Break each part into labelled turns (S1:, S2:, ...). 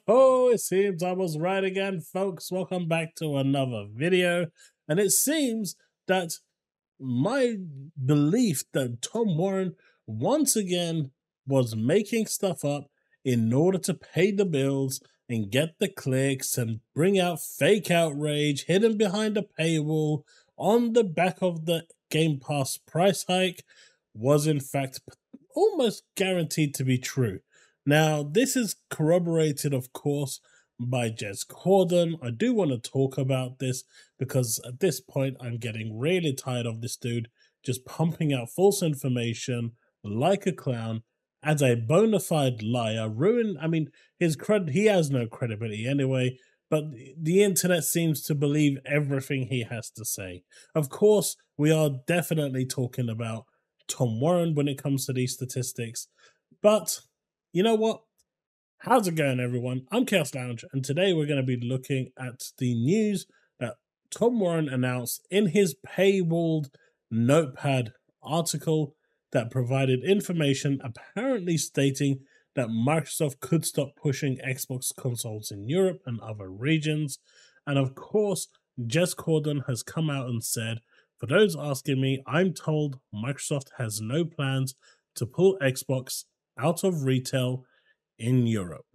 S1: Oh, it seems I was right again, folks. Welcome back to another video. And it seems that my belief that Tom Warren once again was making stuff up in order to pay the bills and get the clicks and bring out fake outrage hidden behind a paywall on the back of the Game Pass price hike was in fact almost guaranteed to be true. Now, this is corroborated, of course, by Jez Corden. I do want to talk about this because at this point I'm getting really tired of this dude just pumping out false information like a clown as a bona fide liar. His he has no credibility anyway, but the internet seems to believe everything he has to say. Of course, we are definitely talking about Tom Warren when it comes to these statistics, but you know what? How's it going, everyone? I'm TheChaosLounge, and today we're going to be looking at the news that Tom Warren announced in his paywalled notepad article that provided information apparently stating that Microsoft could stop pushing Xbox consoles in Europe and other regions. And of course, Jez Corden has come out and said, for those asking me, I'm told Microsoft has no plans to pull Xbox out of retail in Europe.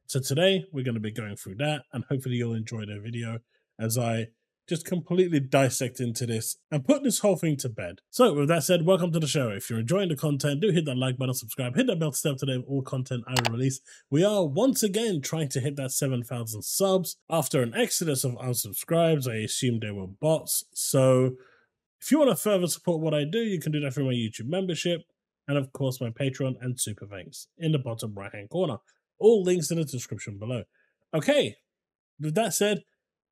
S1: So today we're going to be going through that, and hopefully you'll enjoy the video as I just completely dissect into this and put this whole thing to bed. So with that said, welcome to the show. If you're enjoying the content, do hit that like button, subscribe, hit that bell to stay up to date with all content I release. We are once again trying to hit that 7,000 subs. After an exodus of unsubscribes, I assume they were bots. So if you want to further support what I do, you can do that through my YouTube membership, and of course my Patreon and super thanks in the bottom right hand corner. All links in the description below. Okay, with that said,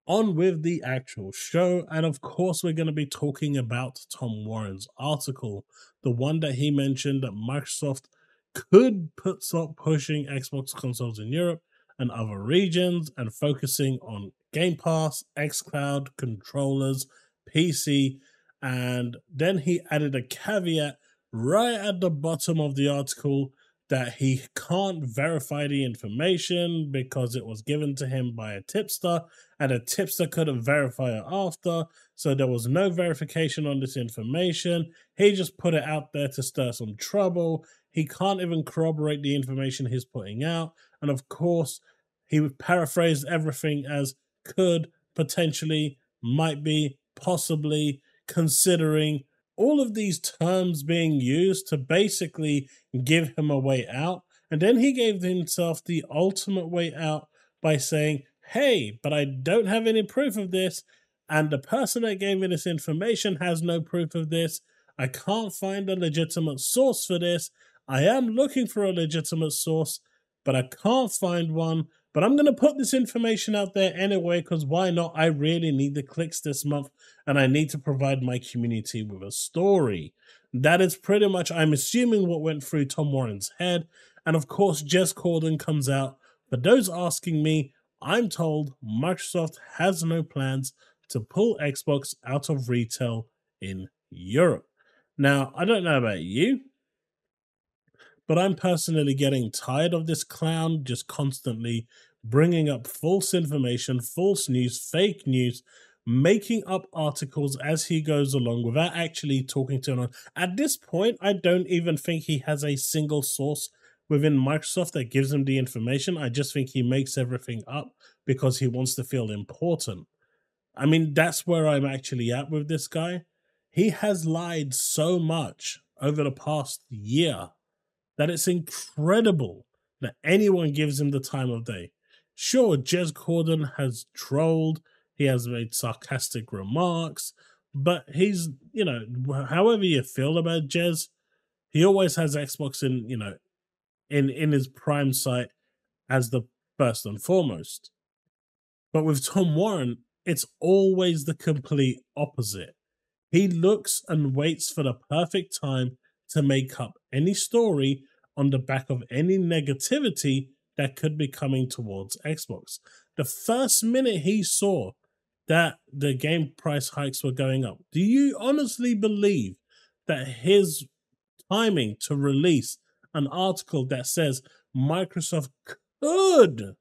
S1: on with the actual show, and of course we're going to be talking about Tom Warren's article, the one that he mentioned that Microsoft could stop pushing Xbox consoles in Europe and other regions and focusing on Game Pass, xCloud, controllers, PC, and then he added a caveat right at the bottom of the article that he can't verify the information because it was given to him by a tipster, and a tipster couldn't verify it after, so there was no verification on this information. He just put it out there to stir some trouble. He can't even corroborate the information he's putting out, and of course, he paraphrased everything as could, potentially, might be, possibly, considering, all of these terms being used to basically give him a way out. And then he gave himself the ultimate way out by saying, hey, but I don't have any proof of this, and the person that gave me this information has no proof of this. I can't find a legitimate source for this. I am looking for a legitimate source, but I can't find one. But I'm going to put this information out there anyway, because why not? I really need the clicks this month, and I need to provide my community with a story. That is pretty much, I'm assuming, what went through Tom Warren's head. And of course, Jez Corden comes out. For those asking me, I'm told Microsoft has no plans to pull Xbox out of retail in Europe. Now, I don't know about you, but I'm personally getting tired of this clown just constantly bringing up false information, false news, fake news, making up articles as he goes along without actually talking to anyone. At this point, I don't even think he has a single source within Microsoft that gives him the information. I just think he makes everything up because he wants to feel important. I mean, that's where I'm actually at with this guy. He has lied so much over the past year that it's incredible that anyone gives him the time of day. Sure, Jez Corden has trolled, he has made sarcastic remarks, but he's, however you feel about Jez, he always has Xbox in his prime sight as the first and foremost. But with Tom Warren, it's always the complete opposite. He looks and waits for the perfect time to make up any story on the back of any negativity that could be coming towards Xbox. The first minute he saw that the game price hikes were going up, do you honestly believe that his timing to release an article that says Microsoft could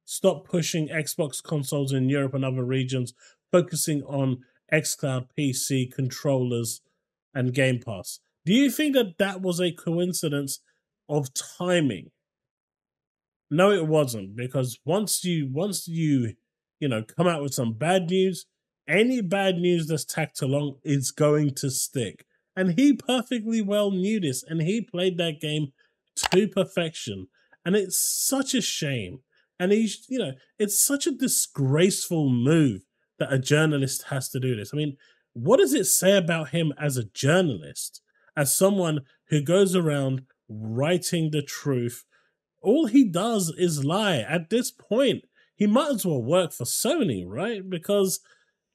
S1: stop pushing Xbox consoles in Europe and other regions, focusing on xCloud PC controllers and Game Pass. Do you think that that was a coincidence of timing? No, it wasn't, because once you come out with some bad news, any bad news that's tacked along is going to stick. And he perfectly well knew this, and he played that game to perfection. And it's such a shame. And it's such a disgraceful move that a journalist has to do this. I mean, what does it say about him as a journalist, as someone who goes around writing the truth? All he does is lie. At this point, he might as well work for Sony, right? Because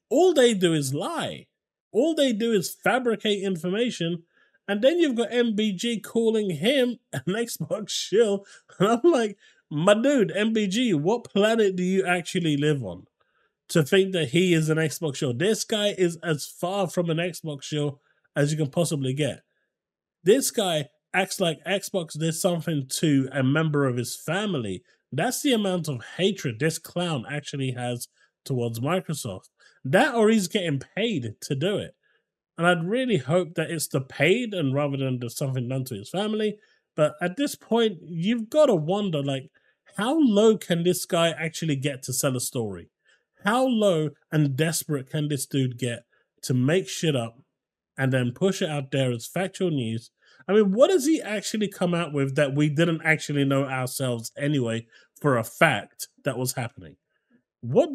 S1: all they do is lie. All they do is fabricate information. And then you've got MBG calling him an Xbox shill. And I'm like, my dude, MBG, what planet do you actually live on to think that he is an Xbox shill? This guy is as far from an Xbox shill as you can possibly get. This guy acts like Xbox did something to a member of his family. That's the amount of hatred this clown actually has towards Microsoft. That, or he's getting paid to do it. And I'd really hope that it's the paid and rather than there's something done to his family. But at this point, you've got to wonder, like, how low can this guy actually get to sell a story? How low and desperate can this dude get to make shit up and then push it out there as factual news? I mean, what does he actually come out with that we didn't actually know ourselves anyway for a fact that was happening? What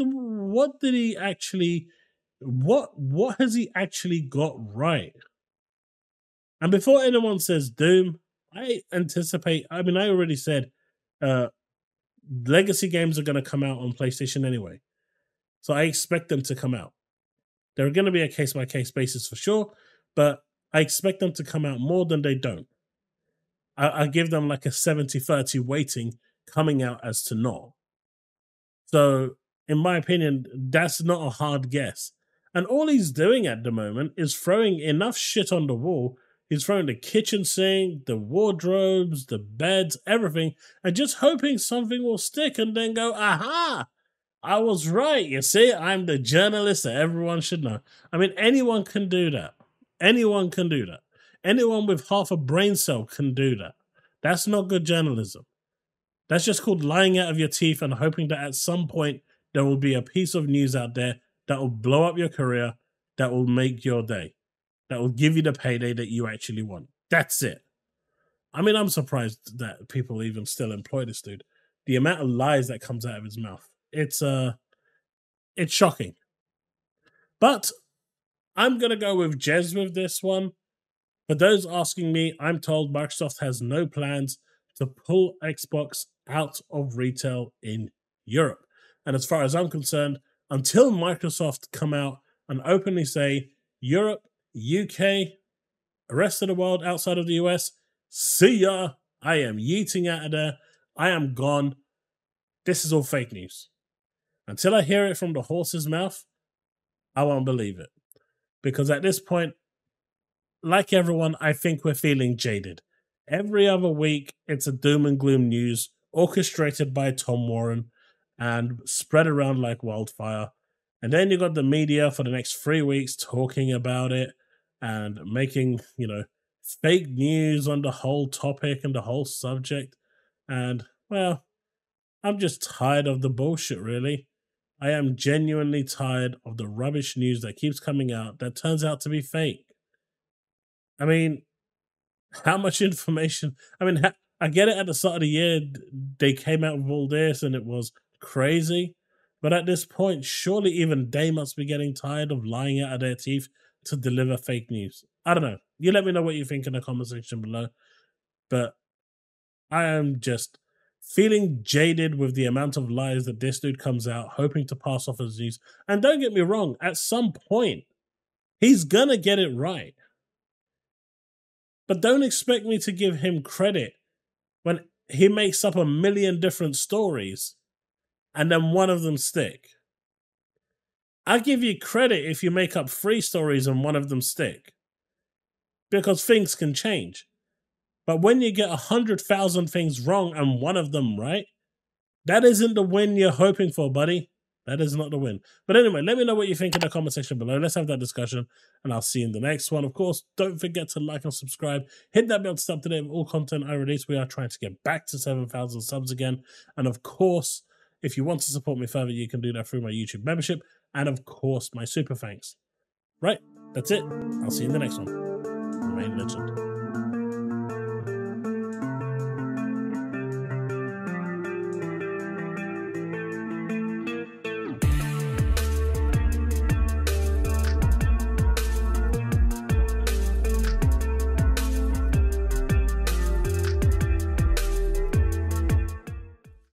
S1: did he actually, what has he actually got right? And before anyone says Doom, I already said legacy games are going to come out on PlayStation anyway. So I expect them to come out. They're going to be a case-by-case basis for sure, but I expect them to come out more than they don't. I give them like a 70-30 weighting coming out as to not. So, in my opinion, that's not a hard guess. And all he's doing at the moment is throwing enough shit on the wall. He's throwing the kitchen sink, the wardrobes, the beds, everything, and just hoping something will stick and then go, aha! I was right. You see, I'm the journalist that everyone should know. I mean, anyone can do that. Anyone can do that. Anyone with half a brain cell can do that. That's not good journalism. That's just called lying out of your teeth and hoping that at some point there will be a piece of news out there that will blow up your career, that will make your day, that will give you the payday that you actually want. That's it. I mean, I'm surprised that people even still employ this dude. The amount of lies that comes out of his mouth. It's shocking. But I'm going to go with Jez with this one. For those asking me, I'm told Microsoft has no plans to pull Xbox out of retail in Europe. And as far as I'm concerned, until Microsoft come out and openly say, Europe, UK, the rest of the world outside of the US, see ya, I am yeeting out of there, I am gone, this is all fake news. Until I hear it from the horse's mouth, I won't believe it. Because at this point, like everyone, I think we're feeling jaded. Every other week, it's a doom and gloom news orchestrated by Tom Warren and spread around like wildfire. And then you got the media for the next 3 weeks talking about it and making, fake news on the whole topic and the whole subject. And, well, I'm just tired of the bullshit, really. I am genuinely tired of the rubbish news that keeps coming out that turns out to be fake. I mean, how much information? I mean, I get it, at the start of the year, they came out with all this and it was crazy. But at this point, surely even they must be getting tired of lying out of their teeth to deliver fake news. I don't know. You let me know what you think in the comment section below. But I am just feeling jaded with the amount of lies that this dude comes out, hoping to pass off as news. And don't get me wrong, at some point, he's gonna get it right. But don't expect me to give him credit when he makes up a million different stories and then one of them stick. I give you credit if you make up 3 stories and one of them stick, because things can change. But when you get 100,000 things wrong and one of them right, That isn't the win you're hoping for, buddy. That is not the win. But anyway, let me know what you think in the comment section below. Let's have that discussion, and I'll see you in the next one. Of course, don't forget to like and subscribe. Hit that bell to stay up to date with all content I release. We are trying to get back to 7,000 subs again. And of course, if you want to support me further, you can do that through my YouTube membership and, of course, my super thanks. Right, that's it. I'll see you in the next one. Remain legend.